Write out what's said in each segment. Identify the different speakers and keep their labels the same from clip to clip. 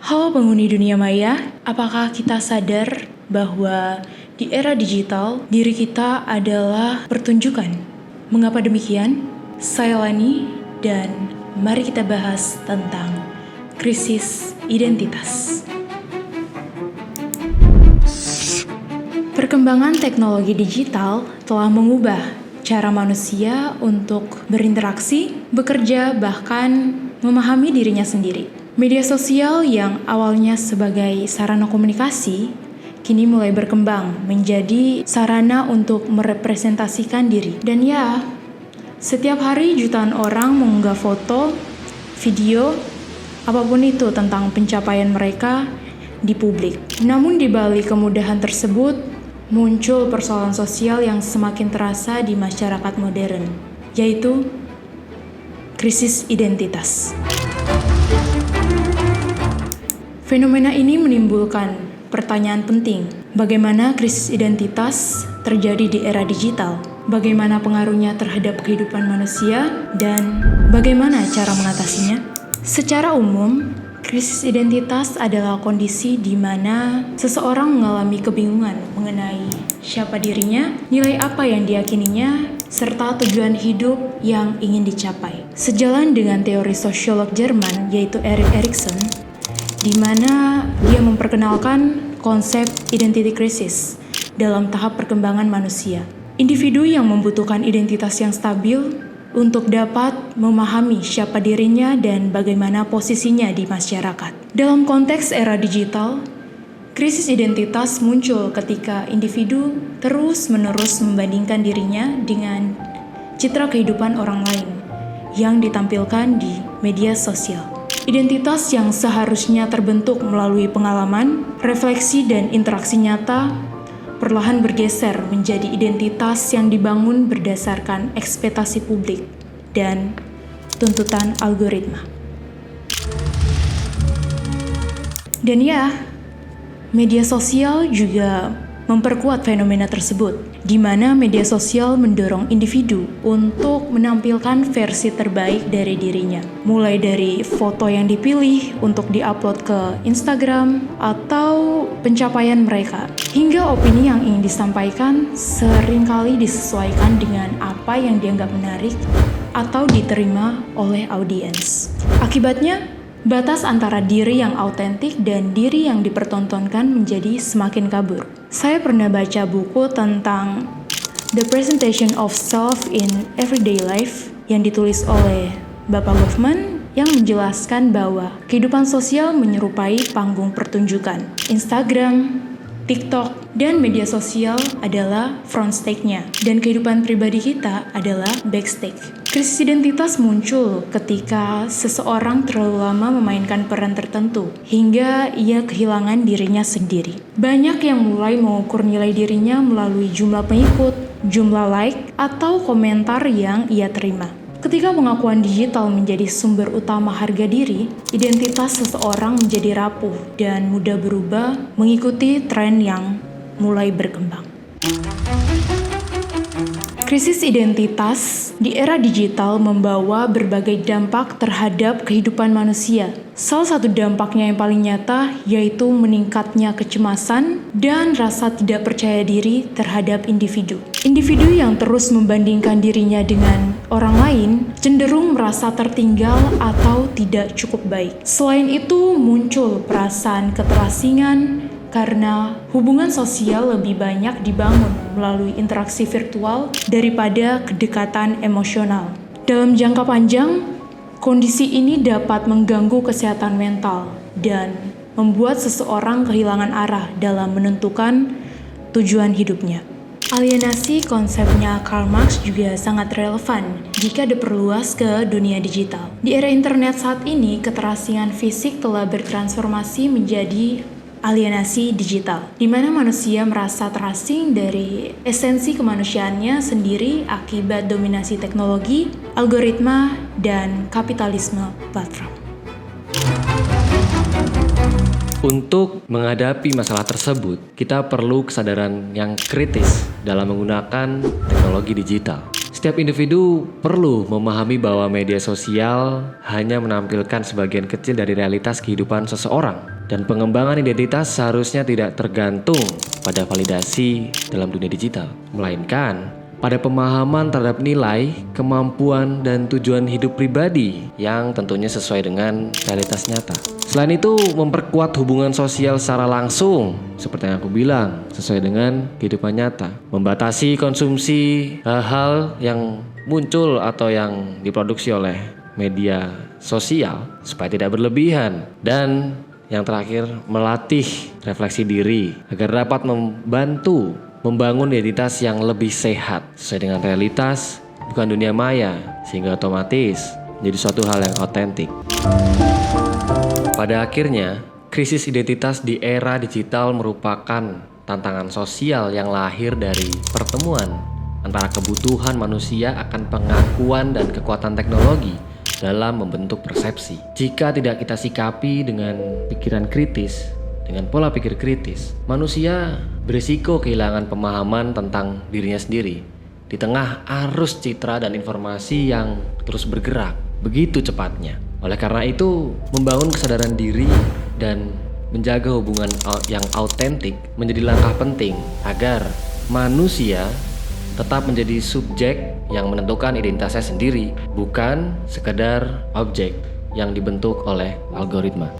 Speaker 1: Halo penghuni dunia maya, apakah kita sadar bahwa di era digital, diri kita adalah pertunjukan? Mengapa demikian? Saya Lani, dan mari kita bahas tentang krisis identitas. Perkembangan teknologi digital telah mengubah cara manusia untuk berinteraksi, bekerja, bahkan memahami dirinya sendiri. Media sosial yang awalnya sebagai sarana komunikasi, kini mulai berkembang menjadi sarana untuk merepresentasikan diri. Dan ya, setiap hari jutaan orang mengunggah foto, video, apapun itu tentang pencapaian mereka di publik. Namun di balik kemudahan tersebut, muncul persoalan sosial yang semakin terasa di masyarakat modern, yaitu krisis identitas. Fenomena ini menimbulkan pertanyaan penting. Bagaimana krisis identitas terjadi di era digital? Bagaimana pengaruhnya terhadap kehidupan manusia? Dan bagaimana cara mengatasinya? Secara umum, krisis identitas adalah kondisi di mana seseorang mengalami kebingungan mengenai siapa dirinya, nilai apa yang diyakininya, serta tujuan hidup yang ingin dicapai. Sejalan dengan teori sosiolog Jerman yaitu Erik Erikson, di mana dia memperkenalkan konsep identity crisis dalam tahap perkembangan manusia. Individu yang membutuhkan identitas yang stabil untuk dapat memahami siapa dirinya dan bagaimana posisinya di masyarakat. Dalam konteks era digital, krisis identitas muncul ketika individu terus-menerus membandingkan dirinya dengan citra kehidupan orang lain yang ditampilkan di media sosial. Identitas yang seharusnya terbentuk melalui pengalaman, refleksi, dan interaksi nyata perlahan bergeser menjadi identitas yang dibangun berdasarkan ekspektasi publik dan tuntutan algoritma. Dan ya, media sosial juga memperkuat fenomena tersebut, di mana media sosial mendorong individu untuk menampilkan versi terbaik dari dirinya. Mulai dari foto yang dipilih untuk diupload ke Instagram atau pencapaian mereka, hingga opini yang ingin disampaikan seringkali disesuaikan dengan apa yang dianggap menarik atau diterima oleh audiens. Akibatnya, batas antara diri yang autentik dan diri yang dipertontonkan menjadi semakin kabur. Saya pernah baca buku tentang The Presentation of Self in Everyday Life yang ditulis oleh Bapak Goffman yang menjelaskan bahwa kehidupan sosial menyerupai panggung pertunjukan. Instagram, TikTok, dan media sosial adalah front stage-nya, dan kehidupan pribadi kita adalah backstage. Krisis identitas muncul ketika seseorang terlalu lama memainkan peran tertentu, hingga ia kehilangan dirinya sendiri. Banyak yang mulai mengukur nilai dirinya melalui jumlah pengikut, jumlah like, atau komentar yang ia terima. Ketika pengakuan digital menjadi sumber utama harga diri, identitas seseorang menjadi rapuh dan mudah berubah mengikuti tren yang mulai berkembang. Krisis identitas di era digital membawa berbagai dampak terhadap kehidupan manusia. Salah satu dampaknya yang paling nyata yaitu meningkatnya kecemasan dan rasa tidak percaya diri terhadap individu. Individu yang terus membandingkan dirinya dengan orang lain cenderung merasa tertinggal atau tidak cukup baik. Selain itu, muncul perasaan keterasingan karena hubungan sosial lebih banyak dibangun melalui interaksi virtual daripada kedekatan emosional. Dalam jangka panjang, kondisi ini dapat mengganggu kesehatan mental dan membuat seseorang kehilangan arah dalam menentukan tujuan hidupnya. Alienasi konsepnya Karl Marx juga sangat relevan jika diperluas ke dunia digital. Di era internet saat ini, keterasingan fisik telah bertransformasi menjadi alienasi digital, di mana manusia merasa terasing dari esensi kemanusiaannya sendiri akibat dominasi teknologi, algoritma, dan kapitalisme platform.
Speaker 2: Untuk menghadapi masalah tersebut, kita perlu kesadaran yang kritis dalam menggunakan teknologi digital. Setiap individu perlu memahami bahwa media sosial hanya menampilkan sebagian kecil dari realitas kehidupan seseorang. Dan pengembangan identitas seharusnya tidak tergantung pada validasi dalam dunia digital, melainkan pada pemahaman terhadap nilai, kemampuan, dan tujuan hidup pribadi yang tentunya sesuai dengan realitas nyata. Selain itu, memperkuat hubungan sosial secara langsung, seperti yang aku bilang, sesuai dengan kehidupan nyata. Membatasi konsumsi hal-hal yang muncul atau yang diproduksi oleh media sosial supaya tidak berlebihan. Dan yang terakhir, melatih refleksi diri agar dapat membantu membangun identitas yang lebih sehat sesuai dengan realitas, bukan dunia maya, sehingga otomatis menjadi suatu hal yang otentik. Pada akhirnya, krisis identitas di era digital merupakan tantangan sosial yang lahir dari pertemuan antara kebutuhan manusia akan pengakuan dan kekuatan teknologi dalam membentuk persepsi. Jika tidak kita sikapi dengan pikiran kritis, dengan pola pikir kritis, manusia berisiko kehilangan pemahaman tentang dirinya sendiri di tengah arus citra dan informasi yang terus bergerak begitu cepatnya. Oleh karena itu, membangun kesadaran diri dan menjaga hubungan yang autentik menjadi langkah penting agar manusia tetap menjadi subjek yang menentukan identitasnya sendiri, bukan sekedar objek yang dibentuk oleh algoritma.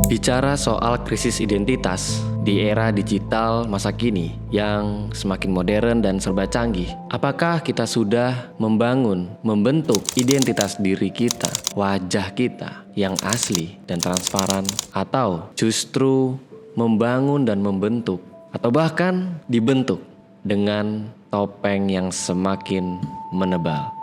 Speaker 2: Bicara soal krisis identitas di era digital masa kini yang semakin modern dan serba canggih, apakah kita sudah membentuk identitas diri kita, wajah kita yang asli dan transparan, atau justru membangun dan membentuk atau bahkan dibentuk dengan topeng yang semakin menebal?